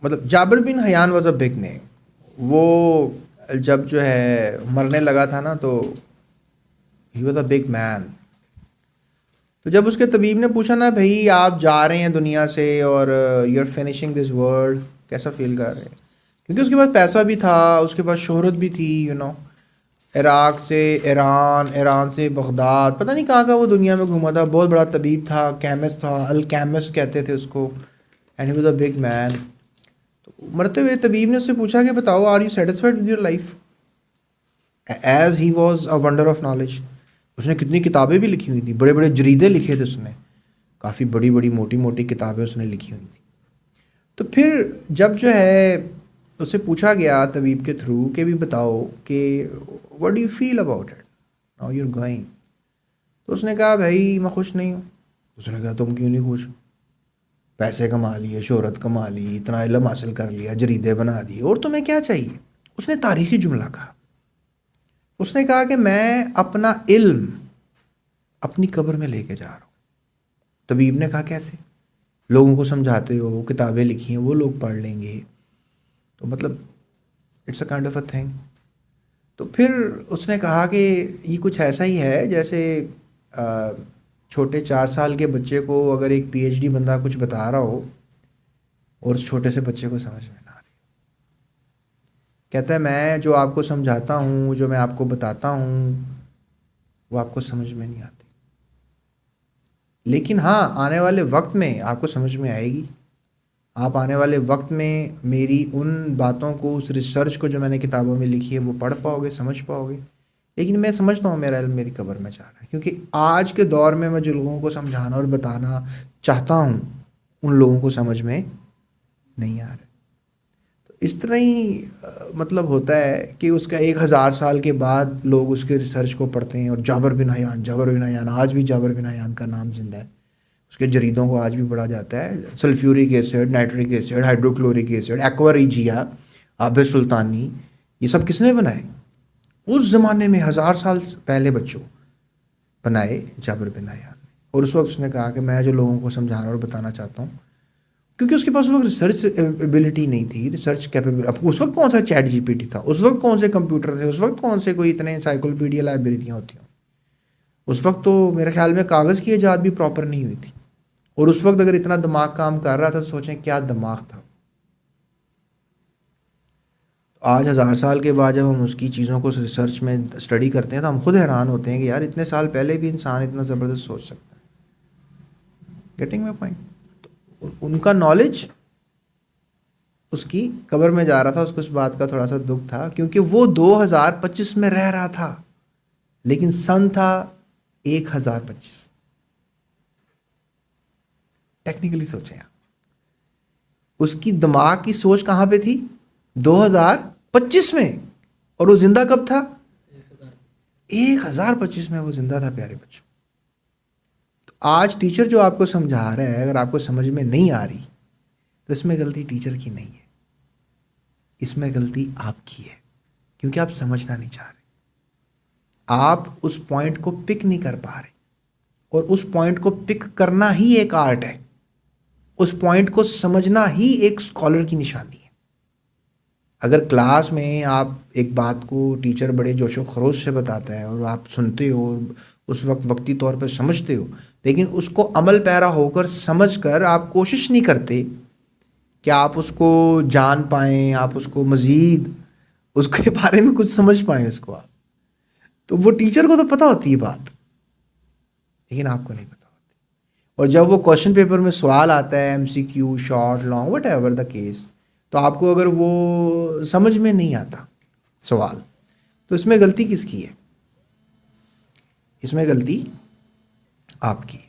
मतलब Jabir bin Hayyan was a big name. वो जब जो है मरने लगा था ना, तो he was a big man. तो जब उसके तबीब ने पूछा ना, भाई आप जा रहे हैं दुनिया से और you are finishing this world, कैसा फील कर रहे हैं? क्योंकि उसके पास पैसा भी था, उसके पास शोहरत भी थी, इराक़ से ईरान, ईरान से बगदाद, पता नहीं कहाँ वो दुनिया में घूमा था। बहुत बड़ा तबीब था, केमिस्ट था, अल केमिस्ट कहते थे उसको। And he was a big man. तो मरते हुए तबीब ने उससे पूछा कि बताओ, are you satisfied with your life? As he was a wonder of knowledge. उसने कितनी किताबें भी लिखी हुई थी, बड़े बड़े जरीदे लिखे थे उसने, काफ़ी बड़ी बड़ी मोटी मोटी किताबें उसने लिखी हुई थी। तो फिर जब जो है उससे पूछा गया तबीब के थ्रू कि भी बताओ कि what do you feel about it, now you are going. तो उसने कहा भाई मैं खुश नहीं हूँ। उसने कहा तुम क्यों नहीं खुश? पैसे कमा लिए, शोहरत कमा ली, इतना इल्म हासिल कर लिया, जरीदे बना दिए, और तुम्हें क्या चाहिए? उसने तारीखी जुमला कहा। उसने कहा कि मैं अपना इल्म अपनी कब्र में लेके जा रहा हूँ। तबीब ने कहा कैसे? लोगों को समझाते हो, किताबें लिखी हैं, वो लोग पढ़ लेंगे, तो मतलब it's a kind of a thing. तो फिर उसने कहा कि ये कुछ ऐसा ही है जैसे अ, छोटे 4 साल के बच्चे को अगर एक पीएचडी बंदा कुछ बता रहा हो और उस छोटे से बच्चे को समझ में ना आ रही। कहता है मैं जो आपको समझाता हूँ, जो मैं आपको बताता हूँ, वो आपको समझ में नहीं आती, लेकिन हाँ आने वाले वक्त में आपको समझ में आएगी। आप आने वाले वक्त में मेरी उन बातों को, उस रिसर्च को जो मैंने किताबों में लिखी है, वो पढ़ पाओगे, समझ पाओगे। लेकिन मैं समझता हूँ मेरा इल्म मेरी कब्र में जा रहा है, क्योंकि आज के दौर में मैं जो लोगों को समझाना और बताना चाहता हूँ, उन लोगों को समझ में नहीं आ रहा है। तो इस तरह ही मतलब होता है कि उसका 1000 साल के बाद लोग उसके रिसर्च को पढ़ते हैं, और जाबर बिन हयान, जाबर बिन हयान, आज भी जाबर बिन हयान का नाम जिंदा है। उसके जरीदों को आज भी पढ़ा जाता है। Sulphuric acid, nitric acid, hydrochloric acid, aqua regia, आब सुल्तानी, ये सब किसने बनाए? उस ज़माने में 1000 साल पहले बच्चों बनाए जाबिर बिन हयान ने। और उस वक्त उसने कहा कि मैं जो लोगों को समझाना और बताना चाहता हूँ, क्योंकि उसके पास उस वक्त रिसर्च एबिलिटी नहीं थी, रिसर्च कैपेबिलिटी। अब उस वक्त कौन सा चैट जीपीटी था, उस वक्त कौन से कंप्यूटर थे, उस वक्त कौन से कोई इतने इंसाइक्लोपीडिया लाइब्रेरियाँ होती हों। उस वक्त तो मेरे ख्याल में कागज़ की ईजाद भी प्रॉपर नहीं हुई थी। और उस वक्त अगर इतना दिमाग काम कर रहा था, तो सोचें क्या दिमाग था। तो आज 1000 साल के बाद जब हम उसकी चीज़ों को रिसर्च में स्टडी करते हैं, तो हम खुद हैरान होते हैं कि यार इतने साल पहले भी इंसान इतना ज़बरदस्त सोच सकता है। Getting my point? तो उनका नॉलेज उसकी कब्र में जा रहा था। उसको इस बात का थोड़ा सा दुख था, क्योंकि वो 2025 में रह रहा था, लेकिन सन था 1025। टेक्निकली सोचें आप, उसकी दिमाग की सोच कहाँ पे थी? 2025 में। और वो जिंदा कब था? 1025 में वो जिंदा था, प्यारे बच्चों। तो आज टीचर जो आपको समझा रहा है, अगर आपको समझ में नहीं आ रही, तो इसमें गलती टीचर की नहीं है, इसमें गलती आपकी है, क्योंकि आप समझना नहीं चाह रहे। आप उस पॉइंट को पिक नहीं कर पा रहे, और उस पॉइंट को पिक करना ही एक आर्ट है। उस पॉइंट को समझना ही एक स्कॉलर की निशानी है। अगर क्लास में आप एक बात को टीचर बड़े जोशो खरोश से बताता है और आप सुनते हो और उस वक्त वक्ती तौर पर समझते हो, लेकिन उसको अमल पैरा होकर समझ कर आप कोशिश नहीं करते कि आप उसको जान पाएँ, आप उसको मज़ीद उसके बारे में कुछ समझ पाएँ उसको आप, तो वो टीचर को तो पता होती है बात, लेकिन आपको नहीं पता होती। और जब वो क्वेश्चन पेपर में सवाल आता है, MCQ, short, long, what ever the case, तो आपको अगर वो समझ में नहीं आता सवाल, तो इसमें गलती किसकी है? इसमें गलती आपकी है।